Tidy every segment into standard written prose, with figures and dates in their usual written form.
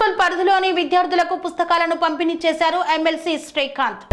Municipal పరిధిలోని విద్యార్థులకు పుస్తకాలను పంపిణీ చేశారు ఎమ్మెల్సీ శ్రీకాంత్.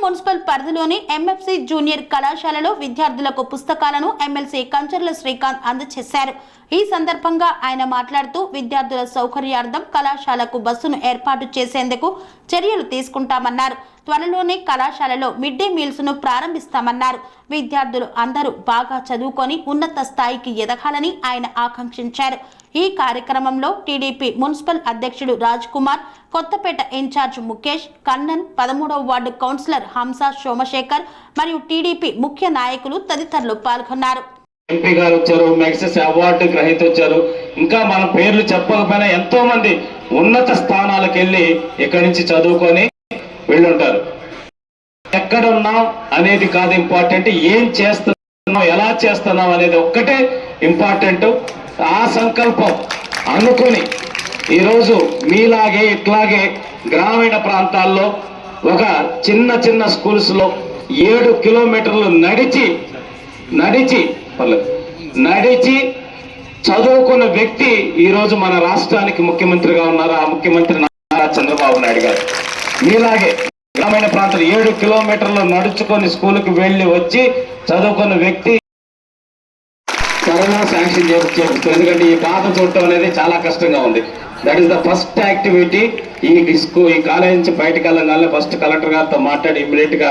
మున్సిపల్ పరిధిలోని ఎంఎఫ్సి జూనియర్ కళాశాలలో విద్యార్థులకు పుస్తకాలను ఎమ్మెల్సీ కంచర్ల శ్రీకాంత్ అందజేశారు. ఈ సందర్భంగా ఆయన మాట్లాడుతూ విద్యార్థుల సౌకర్యార్థం కళాశాలకు బస్సును ఏర్పాటు చేసేందుకు చర్యలు తీసుకుంటామన్నారు. త్వరలోనే కళాశాలలో మిడ్ డే మీల్స్ ను ప్రారంభిస్తామన్నారు. విద్యార్థులు అందరూ బాగా చదువుకొని ఉన్నత స్థాయికి ఎదగాలని ఆయన ఆకాంక్షించారు. ఈ కార్యక్రమంలో టీడీపీ మున్సిపల్ అధ్యక్షుడు రాజ్ కుమార్, కొత్తపేట ఇన్ఛార్జ్ ముఖేష్, కన్నన్, 13వ వార్డు కౌన్సిలర్ హంసా సోమశేఖర్ మరియు టీడీపీ ముఖ్య నాయకులు తదితరులు పాల్గొన్నారు. ఎంపీ గారు వచ్చారు, మెగ్సెస్ అవార్డు గ్రహీత వచ్చారు. ఇంకా మన పేర్లు చెప్పకపోయినా ఎంతో మంది ఉన్నత స్థానాలకు వెళ్ళి ఇక్కడి నుంచి చదువుకొని వెళ్ళుంటారు. ఎక్కడ ఉన్నాం అనేది కాదు ఇంపార్టెంట్, ఏం చేస్తున్నాం, ఎలా చేస్తున్నాం అనేది ఒక్కటే ఇంపార్టెంట్. ఆ సంకల్పం అనుకుని ఈరోజు మీలాగే ఇట్లాగే గ్రామీణ ప్రాంతాల్లో ఒక చిన్న చిన్న స్కూల్స్ లో 7 కిలోమీటర్లు నడిచి చదువుకున్న వ్యక్తి ఈరోజు మన రాష్ట్రానికి ముఖ్యమంత్రిగా ఉన్నారు. ఆ ముఖ్యమంత్రి నారా చంద్రబాబు నాయుడు గారు. మీలాగే గ్రామీణ ప్రాంతాలు 7 కిలోమీటర్లు నడుచుకొని స్కూల్కి వెళ్ళి వచ్చి చదువుకున్న వ్యక్తి త్వరలో శాంక్షన్ చేస్తుంది. ఎందుకంటే ఈ పాత చూడటం అనేది చాలా కష్టంగా ఉంది. That is the first activity. ఈ కాలేజ్ నుంచి బయటకు వెళ్ళగానే ఫస్ట్ కలెక్టర్ గారితో మాట్లాడి ఇమ్మీడియట్ గా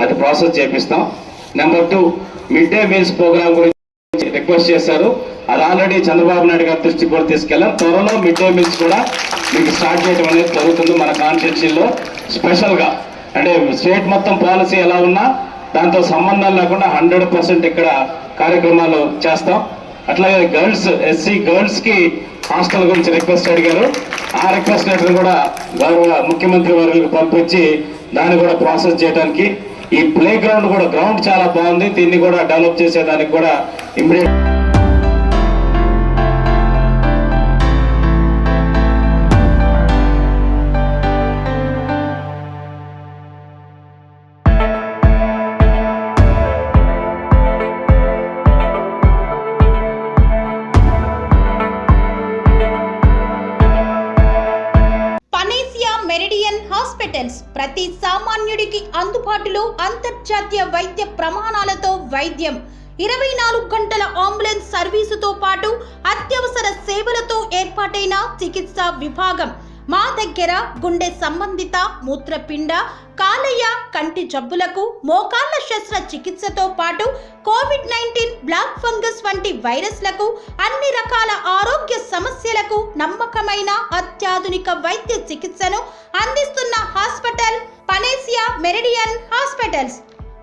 అది ప్రాసెస్ చేపిస్తాం. Number 2, mid day meals program గురించి రిక్వెస్ట్ చేశారు. అది ఆల్రెడీ చంద్రబాబు నాయుడు గారి దృష్టికి కూడా తీసుకెళ్ళాం. త్వరలో మిడ్ డే మీల్స్ కూడా మీకు స్టార్ట్ చేయడం అనేది జరుగుతుంది. మన కాన్స్టిట్యూన్సీలో స్పెషల్ గా అంటే స్టేట్ మొత్తం పాలసీ ఎలా ఉన్నా దాంతో సంబంధం లేకుండా 100% ఇక్కడ కార్యక్రమాలు చేస్తాం. అట్లాగే గర్ల్స్, ఎస్సీ గర్ల్స్ కి హాస్టల్ గురించి రిక్వెస్ట్ అడిగారు. ఆ రిక్వెస్ట్ లెటర్ కూడా గౌరవ ముఖ్యమంత్రి వారికి పంపించి దాన్ని కూడా ప్రాసెస్ చేయడానికి, ఈ ప్లే గ్రౌండ్ కూడా గ్రౌండ్ చాలా బాగుంది, దీన్ని కూడా డెవలప్ చేసేదానికి కూడా ఇమ్మీడియట్ మెరిడియన్ హాస్పిటల్స్ ప్రతి సామాన్యుడికి అందుబాటులో అంతర్జాతీయ వైద్య ప్రమాణాలతో వైద్యం, 24 గంటల అంబులెన్స్ సర్వీసుతో పాటు అత్యవసర సేవలతో ఏర్పాటైన చికిత్సా విభాగం. మా దగ్గర గుండె సంబంధిత, మూత్రపిండ, కాలేయ, కంటి జబ్బులకు, మోకాళ్ల శస్త్ర చికిత్సతో పాటు కోవిడ్-19, బ్లాక్ ఫంగస్ వంటి వైరస్లకు, అన్ని రకాల ఆరోగ్య సమస్యలకు నమ్మకమైన అత్యాధునిక వైద్య చికిత్సను అందిస్తున్న హాస్పిటల్ పనేసియా మెరిడియన్ హాస్పిటల్స్.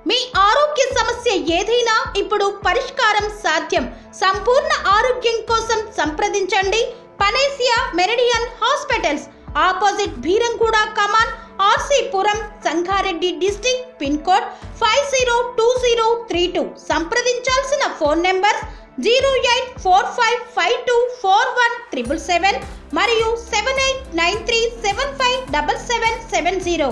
మీ ఆరోగ్య సమస్య ఏదైనా ఇప్పుడు పరిష్కారం సాధ్యం. సంపూర్ణ ఆరోగ్యం కోసం సంప్రదించండి Panacea Meridian hospitals, opposite Bheeramguda Kaman, RC Puram, Sangareddy district, pin code 502032. సంప్రదించాల్సిన ఫోన్ నెంబర్ 0845524177 మరియు 7893757770.